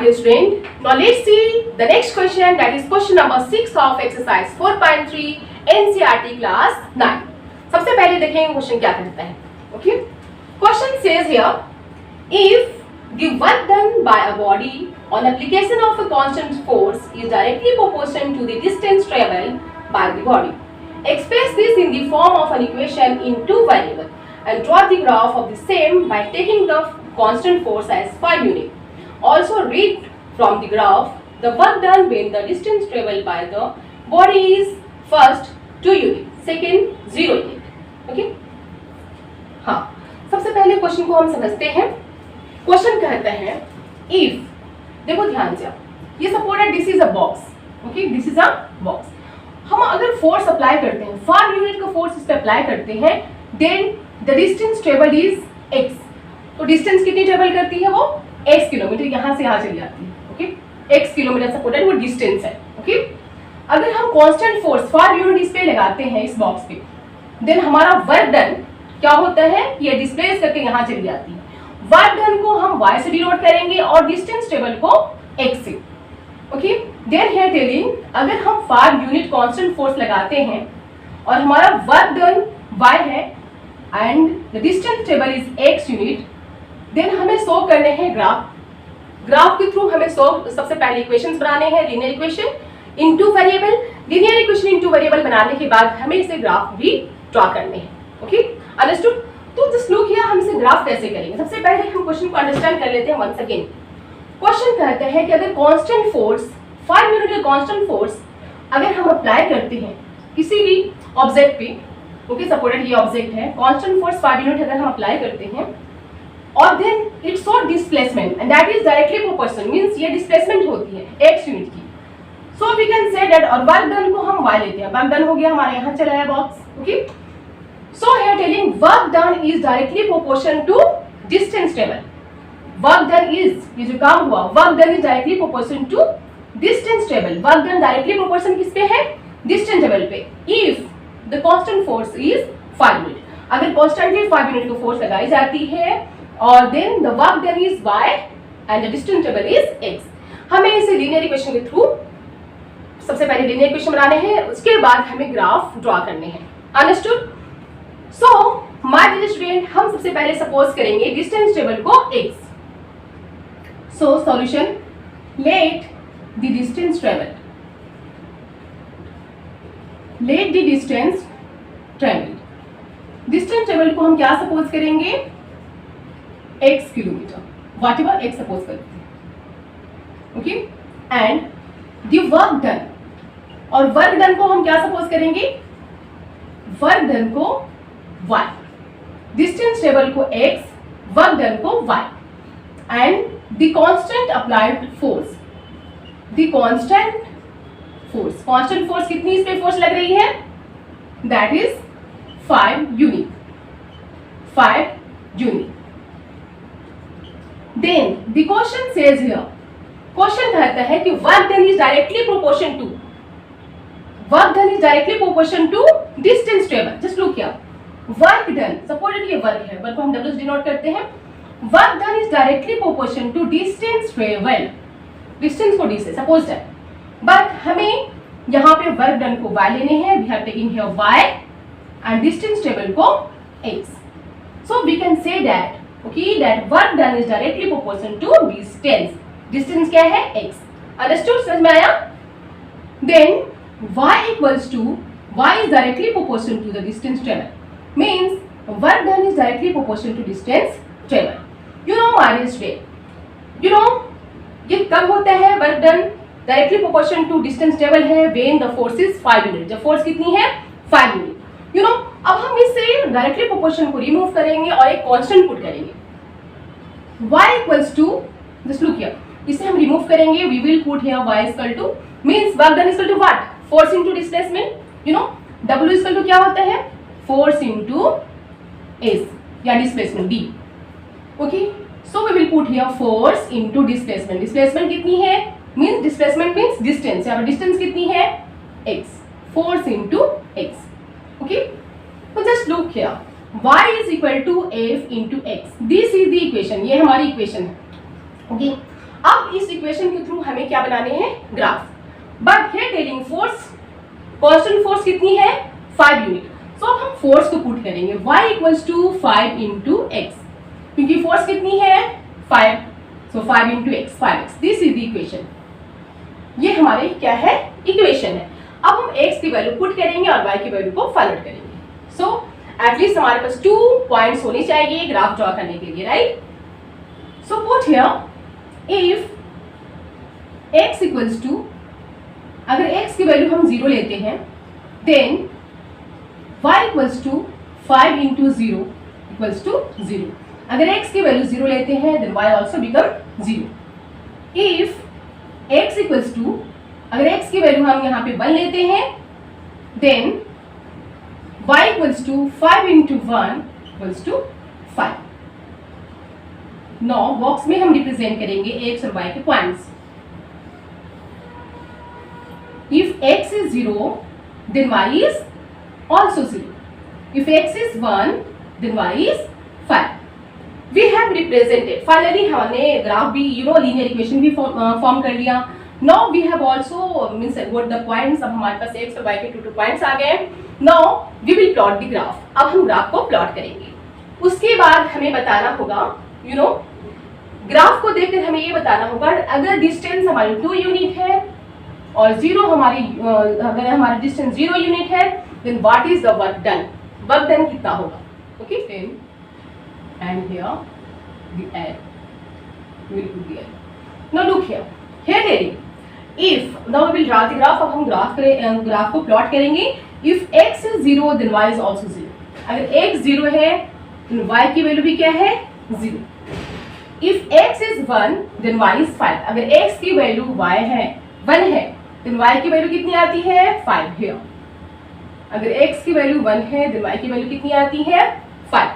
dear student. Now let's see the next question, that is question number 6 of exercise 4.3 NCERT class 9. सबसे पहले देखेंगे question क्या कहता है. Okay, question says here, if the work done by a body on application of a constant force is directly proportional to the distance traveled by the body, express this in the form of an equation in two variables and draw the graph of the same by taking the constant force as per unit. Also read from the graph the work done when the distance traveled by the body is first 2 unit, second 0 unit. Okay? हाँ, सबसे पहले question को हम समझते हैं. Question कहता है if, देखो ध्यान से, ये supported this is a box. Okay, this is a box. हम अगर फोर्स अप्लाई करते हैं, 5 यूनिट का फोर्स इस पे अप्लाई करते हैं, then the distance travelled is x. तो डिस्टेंस कितनी ट्रेवल करती है वो x किलोमीटर, यहाँ से यहाँ चली जाती है. ओके, x किलोमीटर सपोर्टेड वो डिस्टेंस है. ओके, अगर हम कांस्टेंट फोर्स 5 यूनिट इस पे लगाते हैं इस बॉक्स पे, देन हमारा वर्क डन क्या होता है, ये डिस्प्लेस करके यहाँ चली जाती है. वर्क डन को हम y से डिनोट करेंगे और डिस्टेंस ट्रेवल को x से. ओके, देन हियर टेलिंग, अगर हम 5 यूनिट कांस्टेंट फोर्स लगाते हैं और हमारा वर्क डन y है and the distance travel is x unit, then हमें सॉल्व करने हैं ग्राफ के थ्रू. हमें सबसे पहले इक्वेशंस बनाने हैं, linear equation into variable. Linear equation into variable बनाने के बाद हमें इसे ग्राफ भी ड्रॉ करने हैं. Okay, understood. तो जस्ट लुक हियर, हम इसे ग्राफ कैसे करेंगे. सबसे पहले हम क्वेश्चन को अंडरस्टैंड कर लेते हैं वंस अगेन. क्वेश्चन कहता है कि अगर कांस्टेंट फोर्स 5 यूनिट का कांस्टेंट फोर्स अगर हम अप्लाई करते हैं किसी भी ऑब्जेक्ट पे, ओके, सपोर्टेड ये ऑब्जेक्ट है, कांस्टेंट फोर्स 5 यूनिट अगर हम अप्लाई करते हैं और then it's so displacement and that is directly proportional, means ये डिस्प्लेसमेंट होती है x यूनिट की. So we can say that, और वर्क डन को हम y लेते हैं. वर्क डन हो गया हमारे यहाँ चला है box. Okay, so here telling work done is directly proportional to distance travel. Work done is, ये जो काम हुआ, work done is directly proportional to distance travel. Work done directly proportional किस पे है, डिस्टेंस ट्रेवल पे. If the constant force is 5 unit, अगर constantly 5 unit को फोर्स लगाई जाती है और then the work done is y and the distance travel is x. हमें इसे लीनियर इक्वेशन के थ्रू सबसे पहले लीनियर इक्वेशन बनाने हैं, उसके बाद हमें ग्राफ ड्रॉ करने हैं. Understood. So my dear student, हम सबसे पहले सपोज करेंगे डिस्टेंस ट्रेवल को x. So solution, let the distance travel, let the distance travel. Distance travel को हम क्या सपोज करेंगे, x kilometre, whatever x suppose करते हैं. Okay, and the work done, और वर्क डन को हम क्या सपोज करेंगे, वर्क डन को y, डिस्टेंस ट्रेवल को x, वर्क डन को y, and the constant applied force, the constant force, constant force कितनी इस पे फोर्स लग रही है, that is 5 unit, 5 unit. Then the question says here, question कहता है कि work done is directly proportion to, work done is directly proportion to distance travel. Just look here, work done, supported ये work है, work को हम W से denote करते हैं. Work done is directly proportion to distance travel, distance को D से suppose है, बट हमें यहाँ पे वर्क डन को y लेने हैं. We have taking here y and distance travel को x. So we can say that, okay, that work done is directly proportional to distance. Distance क्या है, x. Understood? समझ में आया? Then y equals to, y is directly proportional to the distance travel. Means work done is directly proportional to distance travel. You know my student, you know ये कब होता है work done directly proportional to distance travel है, when the force is 5 unit. जब force कितनी है, 5 unit. You know, अब हम इससे डायरेक्टली प्रोपोर्शन को रिमूव करेंगे और एक कांस्टेंट पुट करेंगे. y equals to, just look here, इसे हम रिमूव करेंगे. we will put here y is equal to, means work done is equal to what, force into displacement. you know, w is equal to क्या होता है, force into s या displacement d. okay, so we will put here force into displacement. displacement कितनी है, means displacement means distance. यहाँ पर distance कितनी है, x, force into x. okay, so just look here, y is equal to f into x. this is the equation, ये हमारी equation है. okay, अब इस इक्वेशन के थ्रू हमें क्या बनाने हैं, graph. But here telling force, constant force कितनी है, 5 यूनिट। सो अब हम फोर्स को पुट करेंगे y equals to 5 into X, क्योंकि फोर्स कितनी है 5, so 5 into X 5x, this is the equation. ये हमारे क्या है, इक्वेशन है। अब हम x की वैल्यू पुट करेंगे और y की वैल्यू को फाइंड आउट करेंगे। सो एटलीस्ट हमारे पास 2 पॉइंट्स होने चाहिए ग्राफ ड्रॉ करने के लिए, right. So put here if x equals to, अगर x की वैल्यू हम 0 लेते हैं, then y equals to 5 into 0 equals to 0। अगर x की वैल्यू 0 लेते हैं, then y also become 0। If x equals to, अगर x की वैल्यू हम यहाँ पे 1 लेते हैं, then y equals to 5 into 1 equals to 5। Now box में हम रिप्रेजेंट करेंगे x और y के points. If x is 0, then y is also 0. If x is 1, then y is 5. We have represented. Finally, हमने ग्राफ भी linear equation भी form कर लिया। Now we have also means what the points, अब हमारे पास x और y के 2 points आ गए। Now we will plot the graph. अब हम ग्राफ को प्लॉट करेंगे। उसके बाद हमें बताना होगा ग्राफ को देखकर हमें ये बताना होगा, अगर डिस्टेंस हमारी 2 यूनिट है और 0 हमारी, अगर हमारा डिस्टेंस 0 यूनिट है, then what is the work done, work done कितना होगा। Okay, then and here the air, we will put the air. Now look here, here telling if, now we will draw the graph. अब हम graph को plot करेंगे। इफ x is 0, then y is also 0. अगर x 0 है, then y की value भी क्या है, 0। If x is 1, then y is 5. अगर x की वैल्यू y है 1 है, then y की वैल्यू कितनी आती है, 5 here. अगर x की वैल्यू 1 है, then y की वैल्यू कितनी आती है, 5.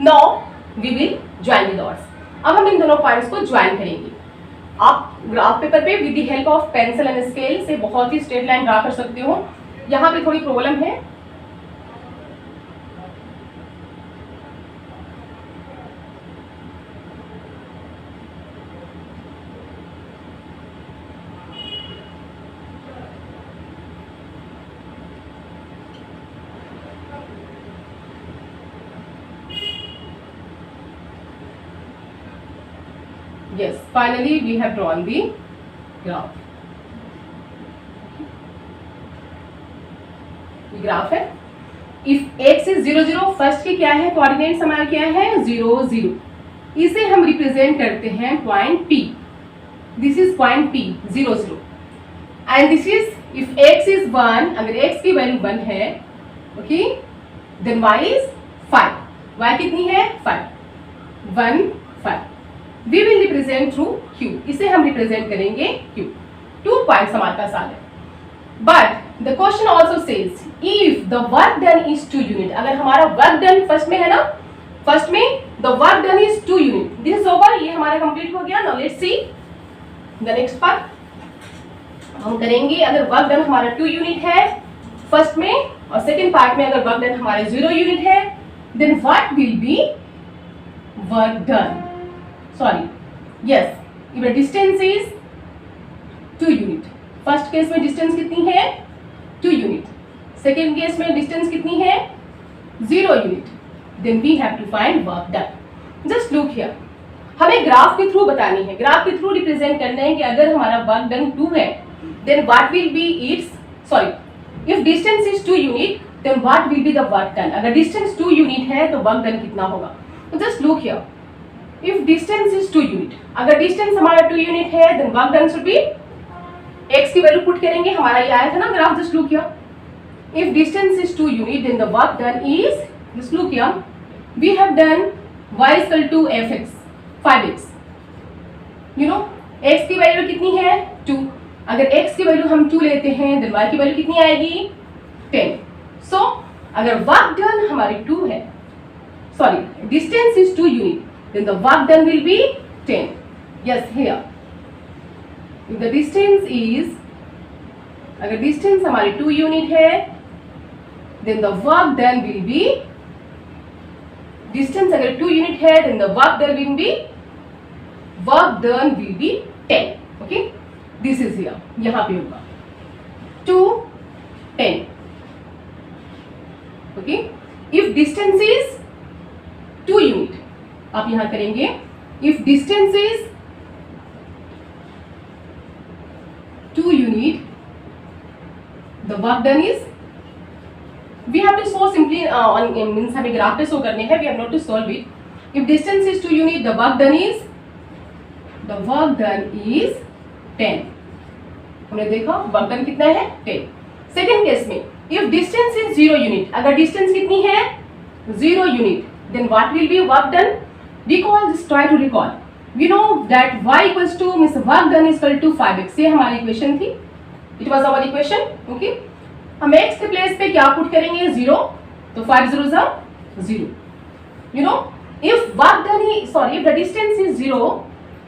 Now we will join the dots. अब हम इन दोनों पॉइंट्स को ज्वाइन करेंगे। आप ग्राफ पेपर पे with the help of pencil and scale से बहुत ही स्ट्रेट लाइन ड्रा कर सकते हो। यहाँ पे थोड़ी प्रॉब्लम है, yes, finally we have drawn the graph. ये ग्राफ है। इफ x is 0 0, फर्स्ट के क्या है, कोऑर्डिनेट्स हमारा क्या है, 0 0। इसे हम रिप्रेजेंट करते हैं point P। This is point P 0 0 and this is if x is 1, अगर x की वैल्यू 1 है, okay, then y is 5। y कितनी है, 5 1 5। We will represent through Q. इसे हम रिप्रेजेंट करेंगे Q। 2 पॉइंट्स हमारे पास आ गए। But the question also says if the work done is 2 unit. अगर हमारा वर्क डन फर्स्ट में है ना, फर्स्ट में the work done is 2 unit. This is over, ये हमारा कंप्लीट हो गया। Now let's see the next part. हम करेंगे, अगर वर्क डन हमारा 2 यूनिट है फर्स्ट में, और सेकेंड पार्ट में अगर वर्क डन हमारा 0 यूनिट है, then what will be work done. Sorry, yes, if the distance is 2 unit. First case में डिस्टेंस कितनी है, 2 यूनिट। सेकेंड केस में डिस्टेंस कितनी है, 0 unit. Then we have to find work done. Just look here, हमें graph के through बतानी है, ग्राफ के थ्रू रिप्रेजेंट करना है कि अगर हमारा वर्क डन 2 है, then what will be its, sorry, if distance is 2 unit, then what will be the work done. अगर डिस्टेंस 2 यूनिट है तो वर्क डन कितना होगा। तो just look here, if distance is 2 unit, अगर डिस्टेंस हमारा 2 unit है, then work done should be, x की वैल्यू पुट करेंगे, हमारा ये आया था ना graph, just look here. If distance is 2 unit, then the work done is, just look here, we have done y equal to fx 5x। You know x की value कितनी है, 2। अगर x की वैल्यू हम 2 लेते हैं, देन y की value कितनी आएगी, 10। सो अगर वर्क डन हमारी 2 है, sorry, distance is 2 unit, then the work done will be 10. Yes, here if the distance is, अगर distance हमारी 2 यूनिट है, then the work done will be, distance अगर 2 यूनिट है, then the work done will be 10. Okay, this is here, यहाँ पे होगा 2 10. Okay, if distance is 2 unit, आप यहाँ करेंगे if distance is 2 unit, the work done is, we have to show simply on means हमें graph पे show करने हैं, we have not to solve it. If distance is 2 unit, the work done is 10. हमने देखा work done कितना है 10. Second case में if distance is 0 unit, अगर डिस्टेंस कितनी है 0 unit, then what will be work done? Recall, just try to recall. We know that y equals to means work done is equal to 5x. ये हमारी equation थी, it was our equation. Okay, हम x के place पे क्या put करेंगे 0, तो 5 0 0. You know, if work done is if the distance is 0,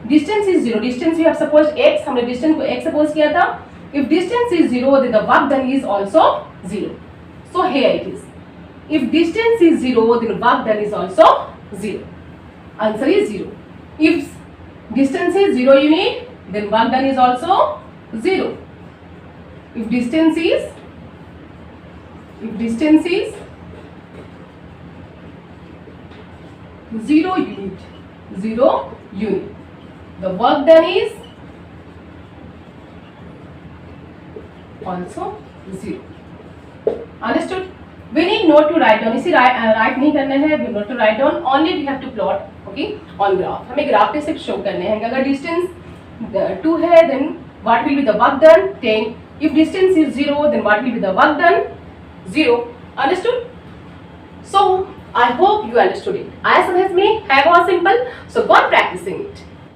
distance we have supposed x, हमने distance को x suppose किया था. If distance is 0, then the work done is also 0. So here it is. If distance is 0, then work done is also 0. Answer is 0. If distance is 0 unit, then work done is also 0. If distance is 0 unit, the work done is also 0. Understood? We need not to write down. इसे write नहीं करना है. We not to write down. Only we have to plot. Okay, on graph. हमें graph पे सिर्फ show करने हैं. अगर डिस्टेंस 2 है, then what will be the work done? 10. If distance is 0, then what will be the work done? 0. Understood? So I hope you understood it. As well as me, I was simple. So